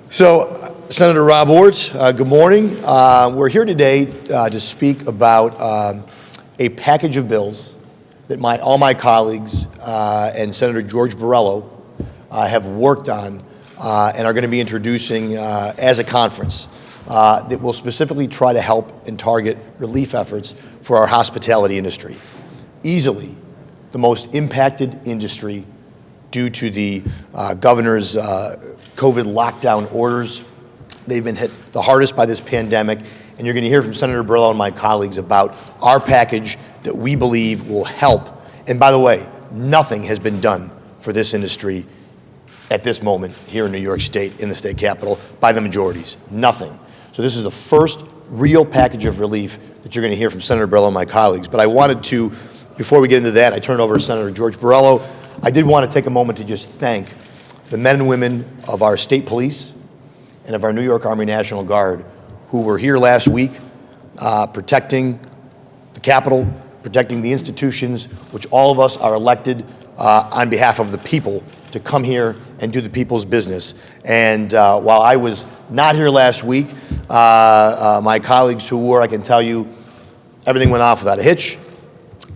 Senator Rob Orts, good morning. We're here today to speak about a package of bills that all my colleagues and Senator George Borrello have worked on and are going to be introducing as a conference that will specifically try to help and target relief efforts for our hospitality industry. Easily the most impacted industry due to the governor's COVID lockdown orders. They've been hit the hardest by this pandemic, and you're going to hear from Senator Borrello and my colleagues about our package that we believe will help. And by the way, nothing has been done for this industry at this moment here in New York State, in the state capitol, by the majorities. Nothing. So this is the first real package of relief that you're going to hear from Senator Borrello and my colleagues. But I wanted to, before we get into that, I turn it over to Senator George Borrello. I did want to take a moment to just thank the men and women of our state police and of our New York Army National Guard who were here last week protecting the Capitol, protecting the institutions which all of us are elected on behalf of the people to come here and do the people's business. And while I was not here last week, my colleagues who were, I can tell you, everything went off without a hitch.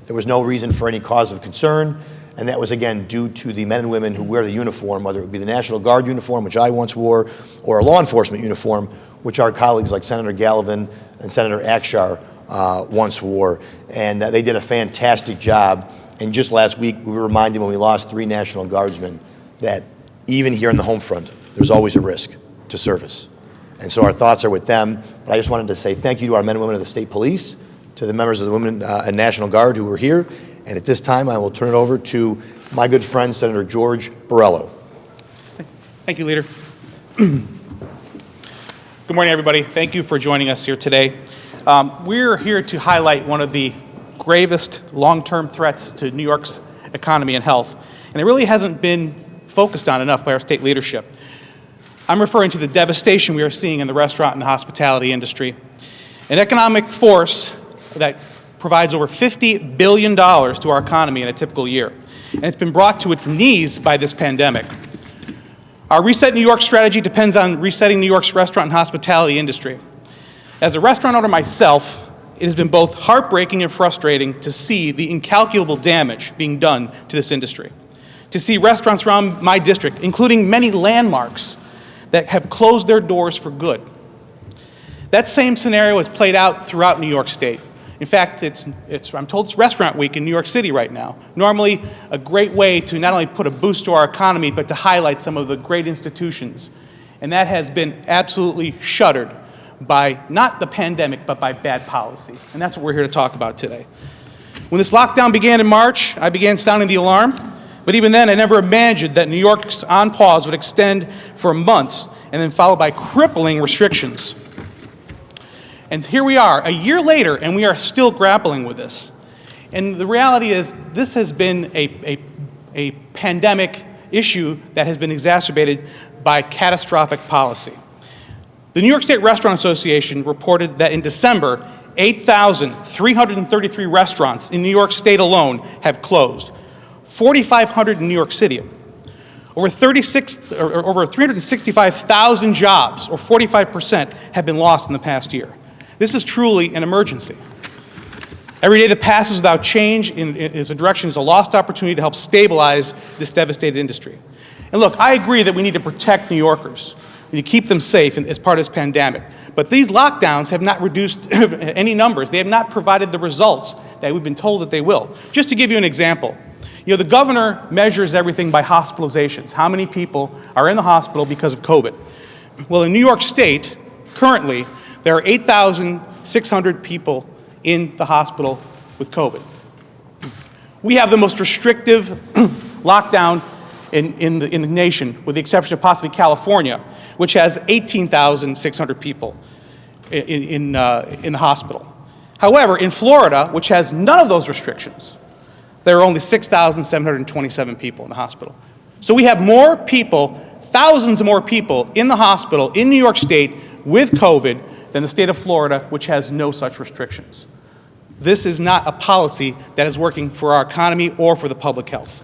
There was no reason for any cause of concern. And that was, again, due to the men and women who wear the uniform, whether it be the National Guard uniform, which I once wore, or a law enforcement uniform, which our colleagues like Senator Gallivan and Senator Akshar once wore. And they did a fantastic job. And just last week, we were reminded when we lost 3 National Guardsmen that even here in the home front, there's always a risk to service. And so our thoughts are with them. But I just wanted to say thank you to our men and women of the state police, to the members of the Women and National Guard who were here. And at this time, I will turn it over to my good friend, Senator George Borrello. Thank you, Leader. Good morning, everybody. Thank you for joining us here today. We're here to highlight one of the gravest long-term threats to New York's economy and health, and it really hasn't been focused on enough by our state leadership. I'm referring to the devastation we are seeing in the restaurant and the hospitality industry, an economic force that provides over $50 billion to our economy in a typical year, and it's been brought to its knees by this pandemic. Our Reset New York strategy depends on resetting New York's restaurant and hospitality industry. As a restaurant owner myself, it has been both heartbreaking and frustrating to see the incalculable damage being done to this industry. To see restaurants around my district, including many landmarks, that have closed their doors for good. That same scenario is played out throughout New York State. In fact, I'm told it's Restaurant Week in New York City right now. Normally a great way to not only put a boost to our economy, but to highlight some of the great institutions. And that has been absolutely shuttered by not the pandemic, but by bad policy. And that's what we're here to talk about today. When this lockdown began in March, I began sounding the alarm. But even then, I never imagined that New York's on pause would extend for months and then followed by crippling restrictions. And here we are, a year later, and we are still grappling with this. And the reality is, this has been a pandemic issue that has been exacerbated by catastrophic policy. The New York State Restaurant Association reported that in December, 8,333 restaurants in New York State alone have closed, 4,500 in New York City. Over 365,000 jobs, or 45%, have been lost in the past year. This is truly an emergency. Every day that passes without change is a lost opportunity to help stabilize this devastated industry. And look, I agree that we need to protect New Yorkers. We need to keep them safe as part of this pandemic. But these lockdowns have not reduced any numbers. They have not provided the results that we've been told that they will. Just to give you an example, the governor measures everything by hospitalizations. How many people are in the hospital because of COVID? Well, in New York State, currently, there are 8,600 people in the hospital with COVID. We have the most restrictive lockdown in the nation, with the exception of possibly California, which has 18,600 people in the hospital. However, in Florida, which has none of those restrictions, there are only 6,727 people in the hospital. So we have more people, thousands of more people in the hospital in New York State with COVID than the state of Florida, which has no such restrictions. This is not a policy that is working for our economy or for the public health.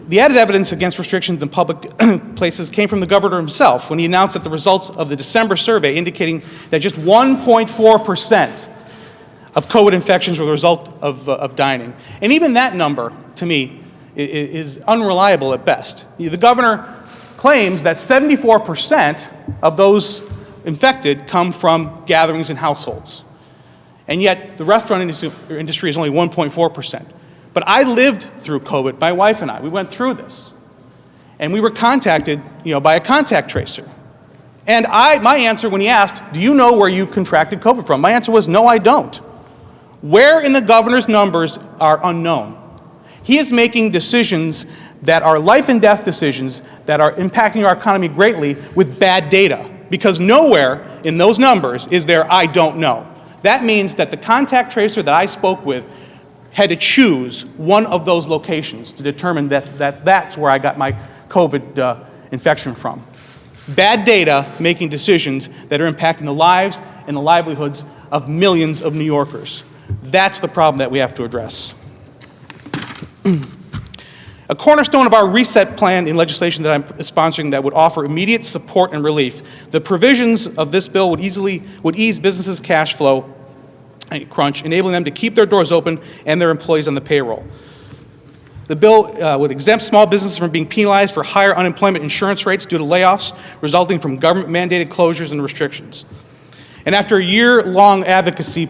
The added evidence against restrictions in public places came from the governor himself when he announced that the results of the December survey indicating that just 1.4% of COVID infections were the result of dining. And even that number, to me, is unreliable at best. The governor claims that 74% of those infected come from gatherings in households. And yet, the restaurant industry is only 1.4%. But I lived through COVID, my wife and I. We went through this. And we were contacted, by a contact tracer. And my answer when he asked, do you know where you contracted COVID from? My answer was, no, I don't. Where in the governor's numbers are unknown. He is making decisions that are life and death decisions that are impacting our economy greatly with bad data. Because nowhere in those numbers is there, I don't know. That means that the contact tracer that I spoke with had to choose one of those locations to determine that that's where I got my COVID infection from. Bad data making decisions that are impacting the lives and the livelihoods of millions of New Yorkers. That's the problem that we have to address. A cornerstone of our reset plan in legislation that I'm sponsoring that would offer immediate support and relief. The provisions of this bill would ease businesses' cash flow crunch, enabling them to keep their doors open and their employees on the payroll. The bill would exempt small businesses from being penalized for higher unemployment insurance rates due to layoffs resulting from government-mandated closures and restrictions. And after a year-long advocacy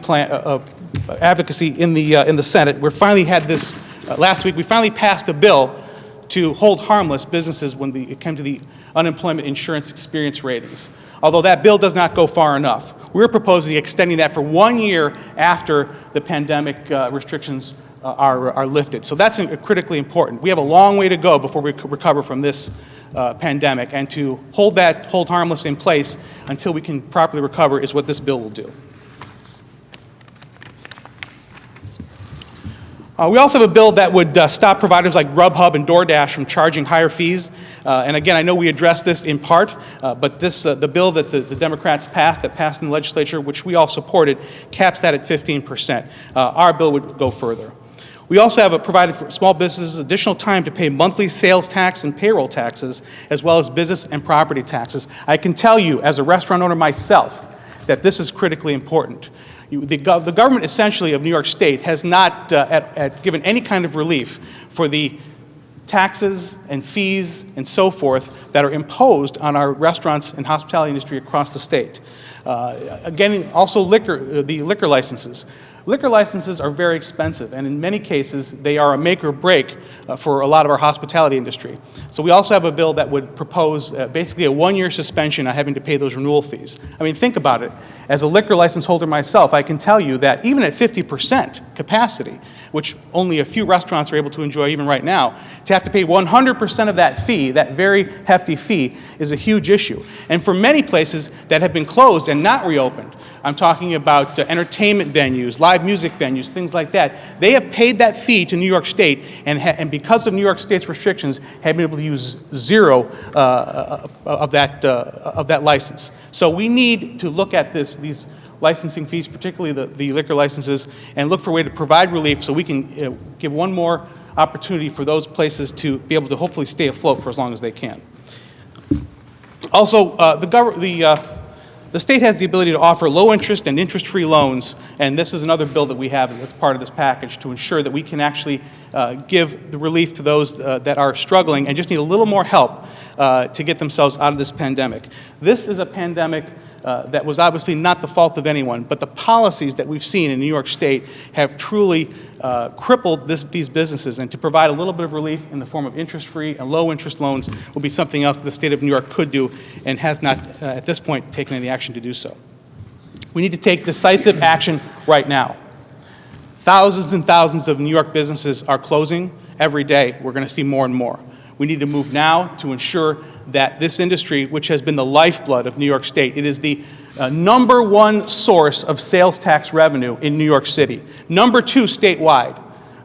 in the Senate, we finally had this last week. We finally passed a bill to hold harmless businesses when it came to the unemployment insurance experience ratings. Although that bill does not go far enough. We're proposing extending that for 1 year after the pandemic restrictions are lifted. So that's critically important. We have a long way to go before we recover from this pandemic, and to hold harmless in place until we can properly recover is what this bill will do. We also have a bill that would stop providers like Grubhub and DoorDash from charging higher fees. And again, I know we addressed this in part, but the bill that the Democrats passed in the legislature, which we all supported, caps that at 15%. Our bill would go further. We also have provided for small businesses additional time to pay monthly sales tax and payroll taxes, as well as business and property taxes. I can tell you, as a restaurant owner myself, that this is critically important. The government, essentially, of New York State has not given any kind of relief for the taxes and fees and so forth that are imposed on our restaurants and hospitality industry across the state. Again, also the liquor licenses. Liquor licenses are very expensive, and in many cases, they are a make or break for a lot of our hospitality industry. So we also have a bill that would propose basically a 1-year suspension on having to pay those renewal fees. I mean, think about it. As a liquor license holder myself, I can tell you that even at 50% capacity, which only a few restaurants are able to enjoy even right now, to have to pay 100% of that fee, that very hefty fee, is a huge issue. And for many places that have been closed and not reopened, I'm talking about entertainment venues, live music venues, things like that. They have paid that fee to New York State, and because of New York State's restrictions, have been able to use zero of that license. So we need to look at these licensing fees, particularly the liquor licenses, and look for a way to provide relief so we can give one more opportunity for those places to be able to hopefully stay afloat for as long as they can. Also, the state has the ability to offer low-interest and interest-free loans, and this is another bill that we have as part of this package to ensure that we can actually give the relief to those that are struggling and just need a little more help to get themselves out of this pandemic. This is a pandemic that was obviously not the fault of anyone, but the policies that we've seen in New York State have truly crippled these businesses, and to provide a little bit of relief in the form of interest-free and low-interest loans will be something else the state of New York could do and has not, at this point, taken any action to do so. We need to take decisive action right now. Thousands and thousands of New York businesses are closing every day. We're going to see more and more. We need to move now to ensure that this industry, which has been the lifeblood of New York State, it is the #1 source of sales tax revenue in New York City. #2 statewide.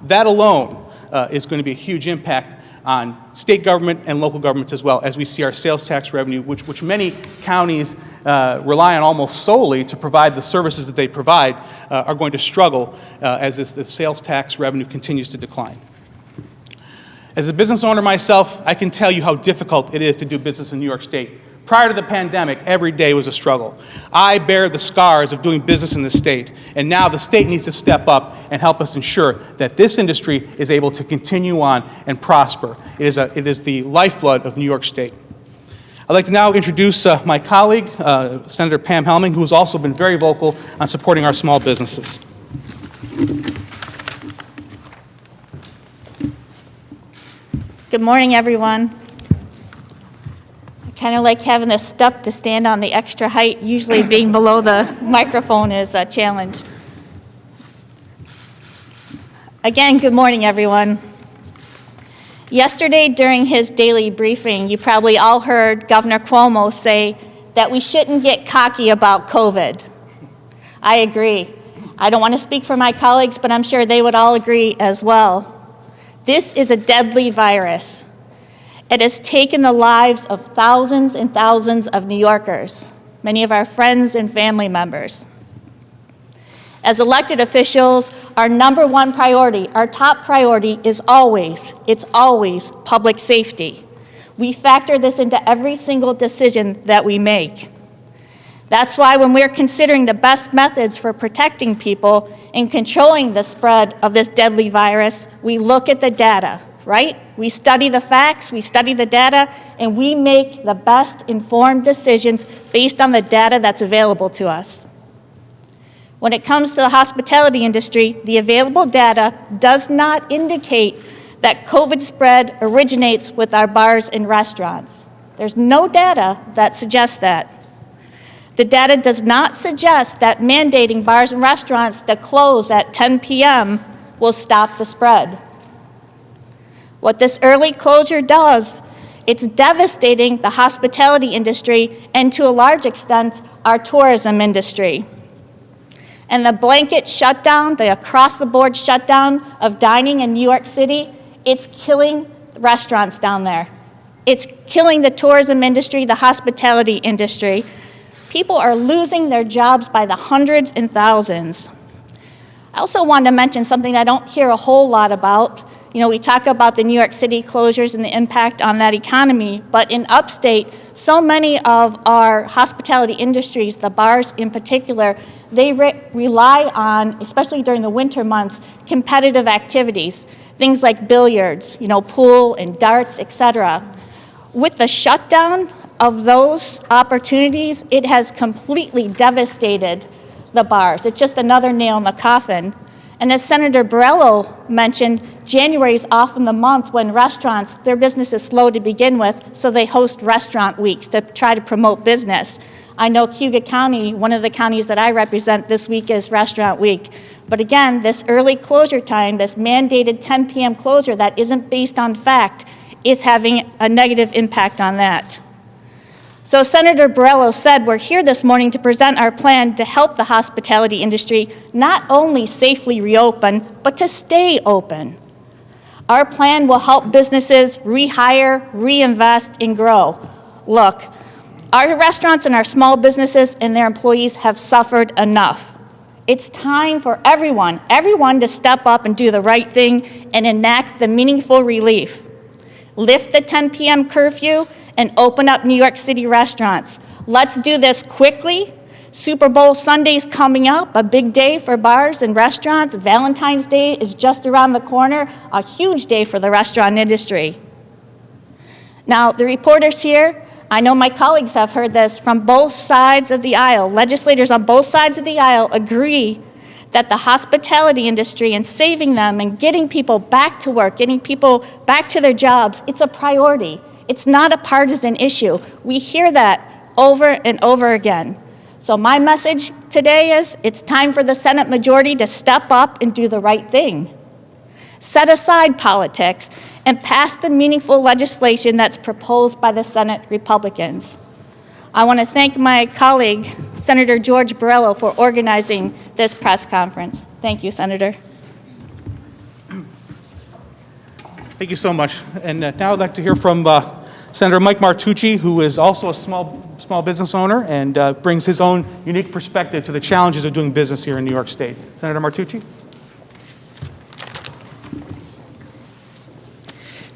That alone is going to be a huge impact on state government and local governments as well, as we see our sales tax revenue, which many counties rely on almost solely to provide the services that they provide, are going to struggle as the sales tax revenue continues to decline. As a business owner myself, I can tell you how difficult it is to do business in New York State. Prior to the pandemic, every day was a struggle. I bear the scars of doing business in the state, and now the state needs to step up and help us ensure that this industry is able to continue on and prosper. It is the lifeblood of New York State. I'd like to now introduce my colleague, Senator Pam Helming, who has also been very vocal on supporting our small businesses. Good morning, everyone. I kind of like having this step to stand on the extra height. Usually being below the microphone is a challenge. Again, good morning, everyone. Yesterday, during his daily briefing, you probably all heard Governor Cuomo say that we shouldn't get cocky about COVID. I agree. I don't want to speak for my colleagues, but I'm sure they would all agree as well. This is a deadly virus. It has taken the lives of thousands and thousands of New Yorkers, many of our friends and family members. As elected officials, our number one priority, our top priority is always public safety. We factor this into every single decision that we make. That's why when we're considering the best methods for protecting people and controlling the spread of this deadly virus, we look at the data, right? We study the facts, we study the data, and we make the best informed decisions based on the data that's available to us. When it comes to the hospitality industry, the available data does not indicate that COVID spread originates with our bars and restaurants. There's no data that suggests that. The data does not suggest that mandating bars and restaurants to close at 10 p.m. will stop the spread. What this early closure does, it's devastating the hospitality industry and to a large extent, our tourism industry. And the blanket shutdown, the across-the-board shutdown of dining in New York City, it's killing restaurants down there. It's killing the tourism industry, the hospitality industry. People are losing their jobs by the hundreds and thousands. I also wanted to mention something I don't hear a whole lot about. You know, we talk about the New York City closures and the impact on that economy, but in upstate, so many of our hospitality industries, the bars in particular, they rely on, especially during the winter months, competitive activities, things like billiards, pool and darts, etc. With the shutdown of those opportunities, it has completely devastated the bars. It's just another nail in the coffin. And as Senator Borrello mentioned, January is often the month when restaurants, their business is slow to begin with, so they host restaurant weeks to try to promote business. I know Cuyahoga County, one of the counties that I represent, this week is Restaurant Week. But again, this early closure time, this mandated 10 p.m. closure that isn't based on fact, is having a negative impact on that. So Senator Borrello said, we're here this morning to present our plan to help the hospitality industry not only safely reopen, but to stay open. Our plan will help businesses rehire, reinvest, and grow. Look, our restaurants and our small businesses and their employees have suffered enough. It's time for everyone to step up and do the right thing and enact the meaningful relief. Lift the 10 p.m. curfew and open up New York City restaurants. Let's do this quickly. Super Bowl Sunday's coming up, a big day for bars and restaurants. Valentine's Day is just around the corner, a huge day for the restaurant industry. Now, the reporters here, I know my colleagues have heard this from both sides of the aisle. Legislators on both sides of the aisle agree that the hospitality industry and saving them and getting people back to work, getting people back to their jobs, it's a priority. It's not a partisan issue. We hear that over and over again. So my message today is it's time for the Senate majority to step up and do the right thing. Set aside politics and pass the meaningful legislation that's proposed by the Senate Republicans. I want to thank my colleague, Senator George Borrello, for organizing this press conference. Thank you, Senator. Thank you so much. And now I'd like to hear from Senator Mike Martucci, who is also a small business owner and brings his own unique perspective to the challenges of doing business here in New York State. Senator Martucci.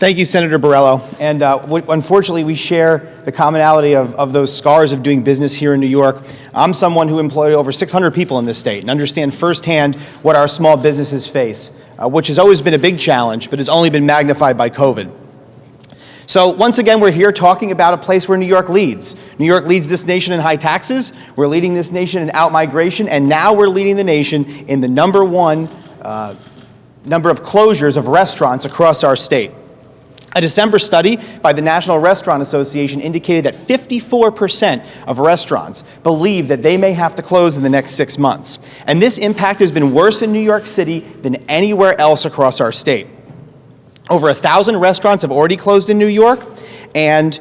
Thank you, Senator Borrello. And unfortunately, we share the commonality of those scars of doing business here in New York. I'm someone who employed over 600 people in this state and understand firsthand what our small businesses face, which has always been a big challenge, but has only been magnified by COVID. So once again, we're here talking about a place where New York leads. New York leads this nation in high taxes, we're leading this nation in out-migration, and now we're leading the nation in the number one number of closures of restaurants across our state. A December study by the National Restaurant Association indicated that 54% of restaurants believe that they may have to close in the next 6 months. And this impact has been worse in New York City than anywhere else across our state. Over 1,000 restaurants have already closed in New York, and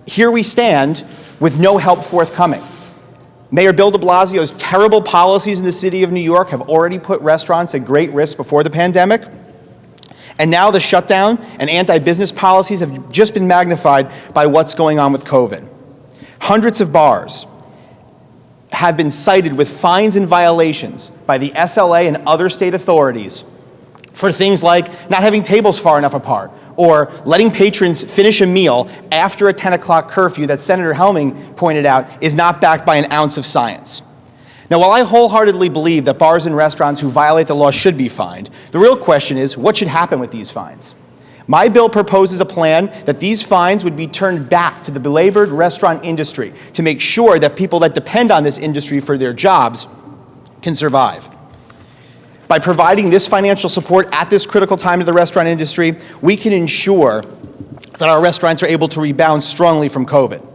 here we stand with no help forthcoming. Mayor Bill de Blasio's terrible policies in the city of New York have already put restaurants at great risk before the pandemic. And now the shutdown and anti-business policies have just been magnified by what's going on with COVID. Hundreds of bars have been cited with fines and violations by the SLA and other state authorities for things like not having tables far enough apart or letting patrons finish a meal after a 10 o'clock curfew that Senator Helming pointed out is not backed by an ounce of science. Now, while I wholeheartedly believe that bars and restaurants who violate the law should be fined, the real question is, what should happen with these fines? My bill proposes a plan that these fines would be turned back to the belabored restaurant industry to make sure that people that depend on this industry for their jobs can survive. By providing this financial support at this critical time to the restaurant industry, we can ensure that our restaurants are able to rebound strongly from COVID.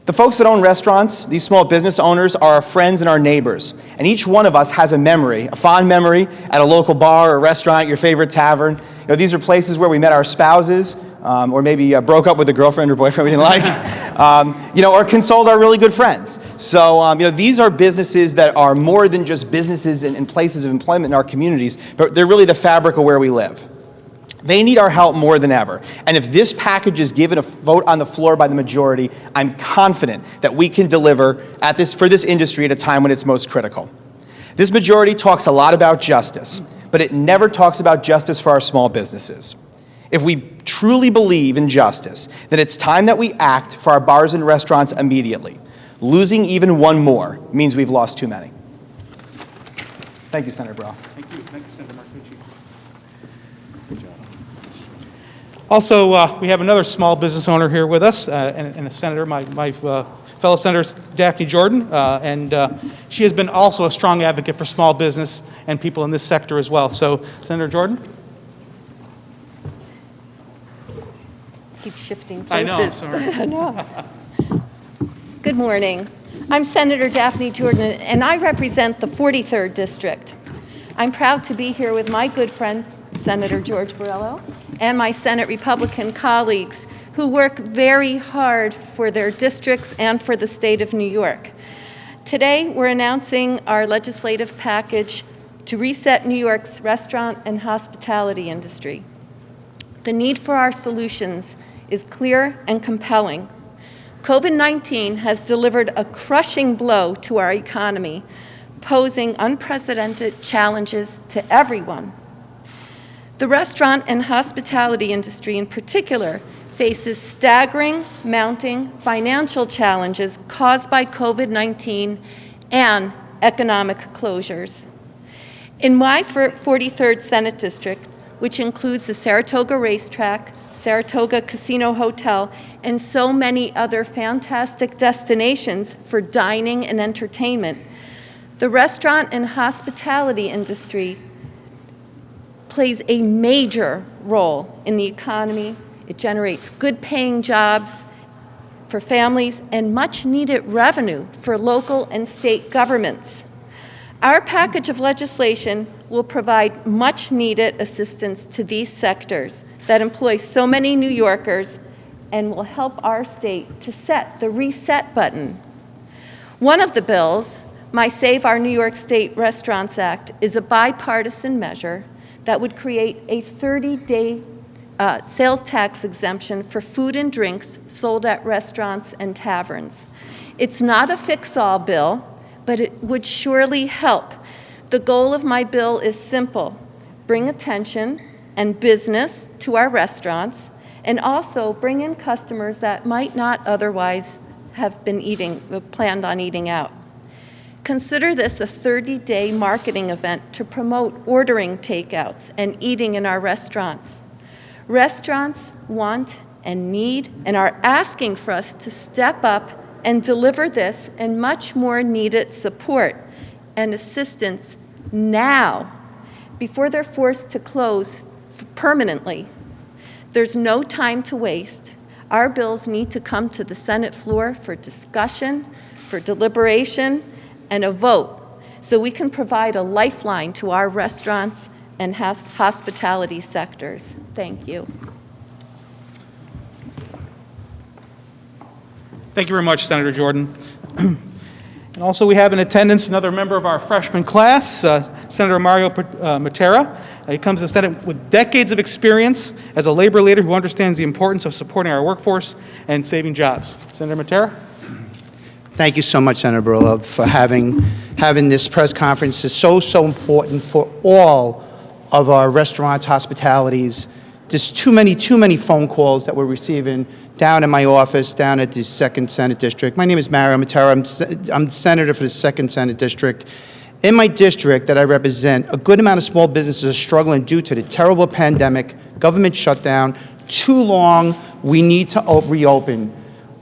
The folks that own restaurants, these small business owners, are our friends and our neighbors. And each one of us has a memory, a fond memory at a local bar or restaurant, your favorite tavern. You know, these are places where we met our spouses, or maybe broke up with a girlfriend or boyfriend we didn't like, or consoled our really good friends. So, these are businesses that are more than just businesses and places of employment in our communities, but they're really the fabric of where we live. They need our help more than ever. And if this package is given a vote on the floor by the majority, I'm confident that we can deliver for this industry at a time when it's most critical. This majority talks a lot about justice, but it never talks about justice for our small businesses. If we truly believe in justice, then it's time that we act for our bars and restaurants immediately. Losing even one more means we've lost too many. Thank you, Senator Borrello. Thank you, Senator Martucci. Good job. Also, we have another small business owner here with us, and a senator, my fellow Senator Daphne Jordan, and she has been also a strong advocate for small business and people in this sector as well. So, Senator Jordan? Keep shifting I places. know, sorry. I know. Good morning. I'm Senator Daphne Jordan, and I represent the 43rd District. I'm proud to be here with my good friend, Senator George Borrello, and my Senate Republican colleagues who work very hard for their districts and for the state of New York. Today, we're announcing our legislative package to reset New York's restaurant and hospitality industry. The need for our solutions is clear and compelling. COVID-19 has delivered a crushing blow to our economy, posing unprecedented challenges to everyone. The restaurant and hospitality industry in particular faces staggering, mounting financial challenges caused by COVID-19 and economic closures. In my 43rd Senate District, which includes the Saratoga Racetrack, Saratoga Casino Hotel, and so many other fantastic destinations for dining and entertainment, the restaurant and hospitality industry plays a major role in the economy. It generates good-paying jobs for families and much-needed revenue for local and state governments. Our package of legislation will provide much-needed assistance to these sectors that employ so many New Yorkers and will help our state to set the reset button. One of the bills, my Save Our New York State Restaurants Act, is a bipartisan measure that would create a 30-day sales tax exemption for food and drinks sold at restaurants and taverns. It's not a fix-all bill, but it would surely help. The goal of my bill is simple: bring attention and business to our restaurants, and also bring in customers that might not otherwise have been planned on eating out. Consider this a 30-day marketing event to promote ordering takeouts and eating in our restaurants. Restaurants want and need and are asking for us to step up and deliver this and much more needed support and assistance now, before they're forced to close permanently. There's no time to waste. Our bills need to come to the Senate floor for discussion, for deliberation, and a vote, so we can provide a lifeline to our restaurants and hospitality sectors. Thank you. Thank you very much, Senator Jordan. And also we have in attendance another member of our freshman class, Senator Mario Matera. He comes to the Senate with decades of experience as a labor leader who understands the importance of supporting our workforce and saving jobs. Senator Matera? Thank you so much, Senator Barillo, for having this press conference. It's so important for all of our restaurants, hospitalities. There's too many phone calls that we're receiving down in my office, down at the 2nd Senate District. My name is Mario Matera. I'm senator for the 2nd Senate District. In my district that I represent, a good amount of small businesses are struggling due to the terrible pandemic, government shutdown, too long, we need to reopen.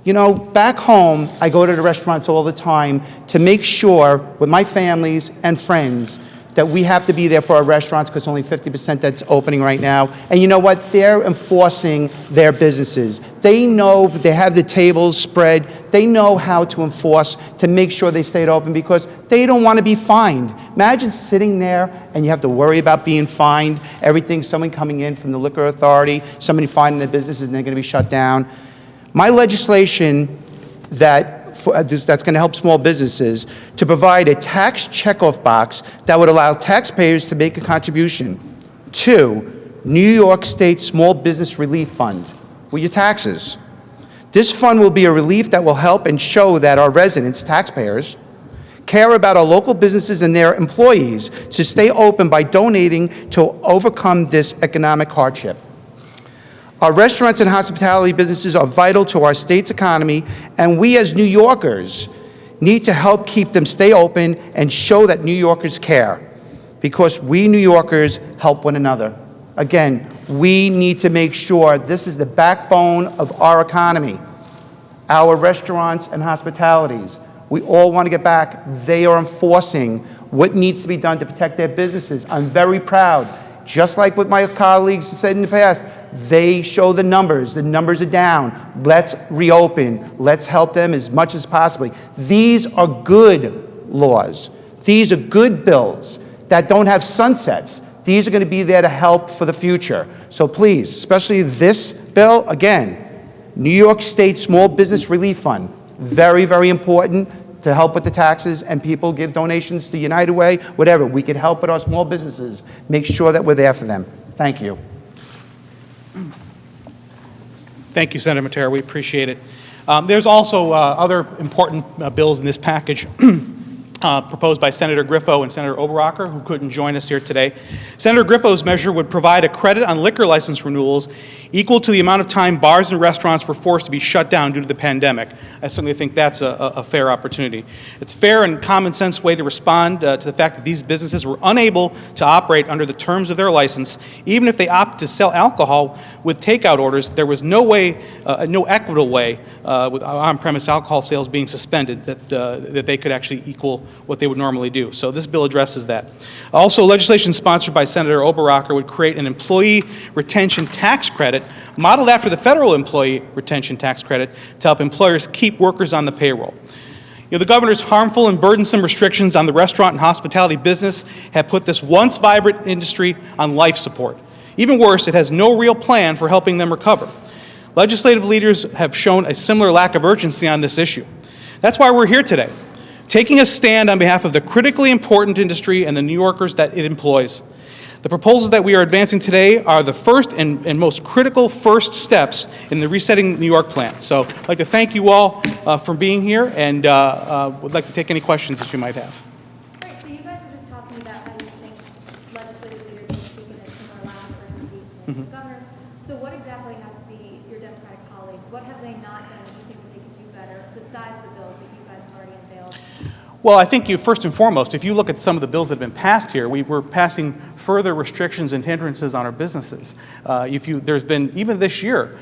You know, back home, I go to the restaurants all the time to make sure with my families and friends that we have to be there for our restaurants because only 50% that's opening right now. And you know what? They're enforcing their businesses. They know they have the tables spread. They know how to enforce to make sure they stayed open because they don't want to be fined. Imagine sitting there and you have to worry about being fined. Everything, someone coming in from the liquor authority, somebody finding their businesses and they're going to be shut down. My legislation that's going to help small businesses to provide a tax checkoff box that would allow taxpayers to make a contribution to New York State Small Business Relief Fund with your taxes. This fund will be a relief that will help and show that our residents, taxpayers, care about our local businesses and their employees to stay open by donating to overcome this economic hardship. Our restaurants and hospitality businesses are vital to our state's economy, and we as New Yorkers need to help keep them stay open and show that New Yorkers care, because we New Yorkers help one another. Again, we need to make sure this is the backbone of our economy. Our restaurants and hospitalities, we all want to get back. They are enforcing what needs to be done to protect their businesses. I'm very proud. Just like what my colleagues said in the past, they show the numbers. The numbers are down. Let's reopen. Let's help them as much as possible. These are good laws. These are good bills that don't have sunsets. These are going to be there to help for the future. So please, especially this bill, again, New York State Small Business Relief Fund, very, very important to help with the taxes, and people give donations to United Way, whatever. We can help with our small businesses, make sure that we're there for them. Thank you. Thank you, Senator Matera. We appreciate it. There's also other important bills in this package proposed by Senator Griffo and Senator Oberacker, who couldn't join us here today. Senator Griffo's measure would provide a credit on liquor license renewals equal to the amount of time bars and restaurants were forced to be shut down due to the pandemic. I certainly think that's a fair opportunity. It's a fair and common sense way to respond to the fact that these businesses were unable to operate under the terms of their license. Even if they opt to sell alcohol with takeout orders, there was no way, no equitable way with on-premise alcohol sales being suspended that they could actually equal what they would normally do. So this bill addresses that. Also, legislation sponsored by Senator Oberacker would create an employee retention tax credit modeled after the federal employee retention tax credit to help employers keep workers on the payroll. You know, the governor's harmful and burdensome restrictions on the restaurant and hospitality business have put this once vibrant industry on life support. Even worse, it has no real plan for helping them recover. Legislative leaders have shown a similar lack of urgency on this issue. That's why we're here today, taking a stand on behalf of the critically important industry and the New Yorkers that it employs. The proposals that we are advancing today are the first and most critical first steps in the Resetting New York plan. So I'd like to thank you all for being here, and would like to take any questions that you might have. Great. So you guys were just talking about how you think legislative leaders can speak in a similar language. Governor, so what exactly has your Democratic colleagues, what have they not done that you think that they could do better besides the bills that you guys have already unveiled? Well, I think first and foremost, if you look at some of the bills that have been passed here, we're passing further restrictions and hindrances on our businesses. There's been, even this year,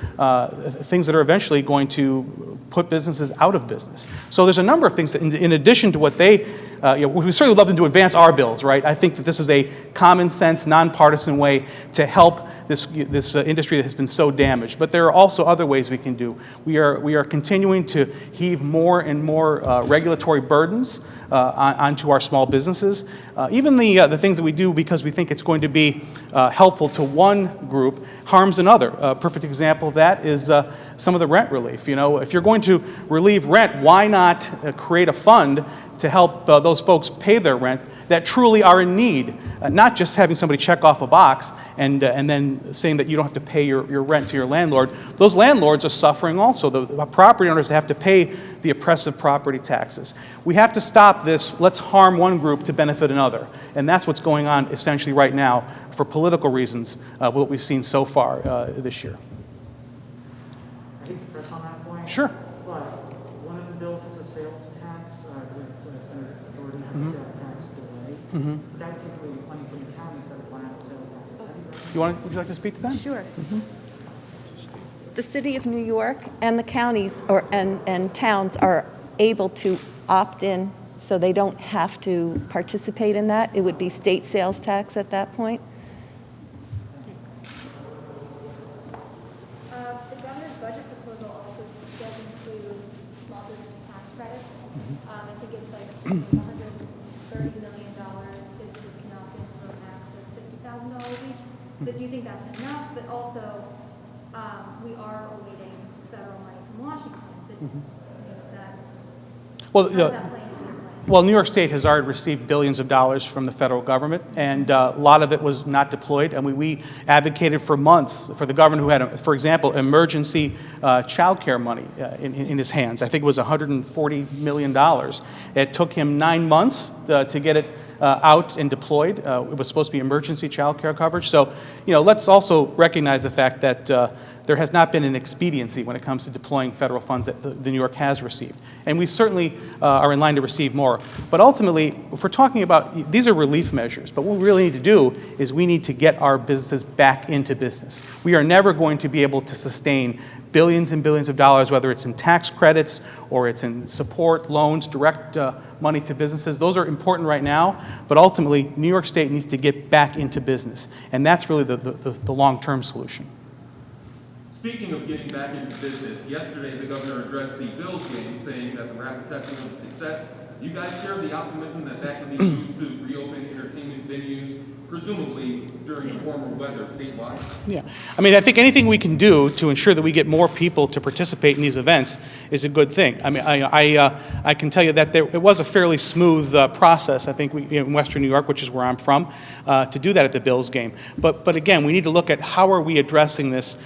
things that are eventually going to put businesses out of business. So there's a number of things that in addition to what we certainly love them to advance our bills, right? I think that this is a common sense, nonpartisan way to help this industry that has been so damaged. But there are also other ways we can do. We are continuing to heave more and more regulatory burdens onto our small businesses. Even the things that we do because we think it's going to be helpful to one group harms another. A perfect example of that is some of the rent relief. You know, if you're going to relieve rent, why not create a fund to help those folks pay their rent that truly are in need, not just having somebody check off a box and then saying that you don't have to pay your rent to your landlord. Those landlords are suffering also. The property owners have to pay the oppressive property taxes. We have to stop this, let's harm one group to benefit another. And that's what's going on essentially right now for political reasons, what we've seen so far this year. I hate to press on that point. Sure. But one of the bills is a sales tax. Senator Jordan has a sales tax delay. Would that take away money from the counties that are planning a sales tax? Would you like to speak to that? Sure. The city of New York and the counties and towns are able to opt in, so they don't have to participate in that. It would be state sales tax at that point. The governor's budget proposal also does include small business tax credits. I think it's like $130 million businesses can opt in for a max of $50,000 each. But do you think that's enough? But also, we are awaiting federal money from Washington. But is that, Well, how does that play into your plan? Well, New York State has already received billions of dollars from the federal government, and a lot of it was not deployed. And we advocated for months for the governor who had, for example, emergency child care money in his hands. I think it was $140 million. It took him 9 months to get it out and deployed. It was supposed to be emergency child care coverage. So, let's also recognize the fact that there has not been an expediency when it comes to deploying federal funds that the New York has received. And we certainly are in line to receive more. But ultimately, if we're talking about, these are relief measures, but what we really need to do is we need to get our businesses back into business. We are never going to be able to sustain billions and billions of dollars, whether it's in tax credits or it's in support, loans, direct money to businesses. Those are important right now, but ultimately, New York State needs to get back into business. And that's really the long-term solution. Speaking of getting back into business, yesterday the governor addressed the Bills game, saying that the rapid testing was a success. You guys share the optimism that that can be used to reopen entertainment venues, presumably during the warmer weather statewide? Yeah, I mean, I think anything we can do to ensure that we get more people to participate in these events is a good thing. I mean, I can tell you that it was a fairly smooth process, I think, in Western New York, which is where I'm from, to do that at the Bills game. But again, we need to look at how are we addressing this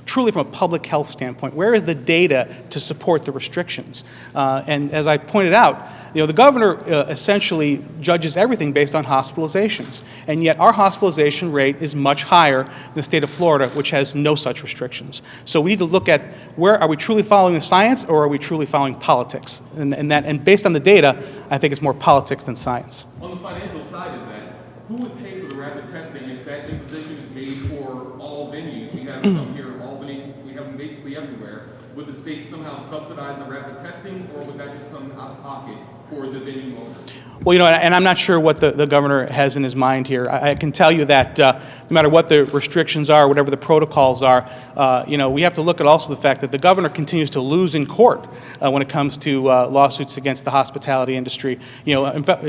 truly from a public health standpoint. Where is the data to support the restrictions? And as I pointed out, the governor essentially judges everything based on hospitalizations. And yet our hospitalization rate is much higher than the state of Florida, which has no such restrictions. So we need to look at where are we truly following the science or are we truly following politics? And based on the data, I think it's more politics than science. On the financial side of that, who would pay for the rapid testing if that imposition is made for all venues? We have some here in Albany, we have them basically everywhere. Would the state somehow subsidize the rapid testing, or would that just come out of pocket for the venue owner? Well, and I'm not sure what the governor has in his mind here. I can tell you that no matter what the restrictions are, whatever the protocols are, we have to look at also the fact that the governor continues to lose in court when it comes to lawsuits against the hospitality industry. In fact,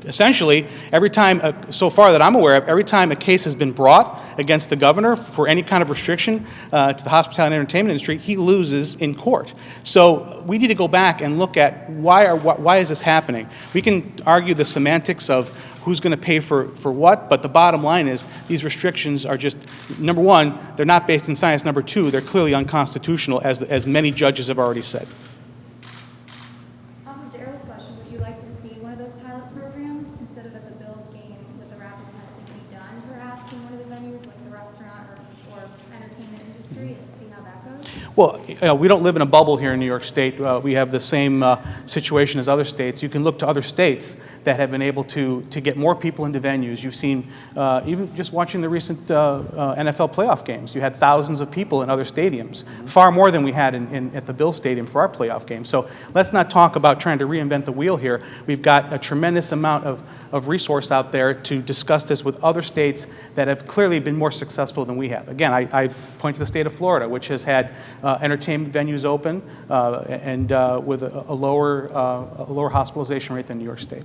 essentially, every time, so far that I'm aware of, every time a case has been brought against the governor for any kind of restriction to the hospitality and entertainment industry, he loses in court. So we need to go back and look at why is this happening. We can argue the semantics of who's going to pay for what, but the bottom line is these restrictions are just, number one, they're not based in science. Number two, they're clearly unconstitutional, as many judges have already said. Off of Daryl's question, would you like to see one of those pilot programs instead of at the Bills game with the rapid testing be done perhaps in one of the venues like the restaurant or Well, we don't live in a bubble here in New York State. We have the same situation as other states. You can look to other states that have been able to get more people into venues. You've seen, even just watching the recent NFL playoff games, you had thousands of people in other stadiums, far more than we had at the Bills Stadium for our playoff game. So let's not talk about trying to reinvent the wheel here. We've got a tremendous amount of resource out there to discuss this with other states that have clearly been more successful than we have. Again, I point to the state of Florida, which has had entertainment venues open and with a lower hospitalization rate than New York State.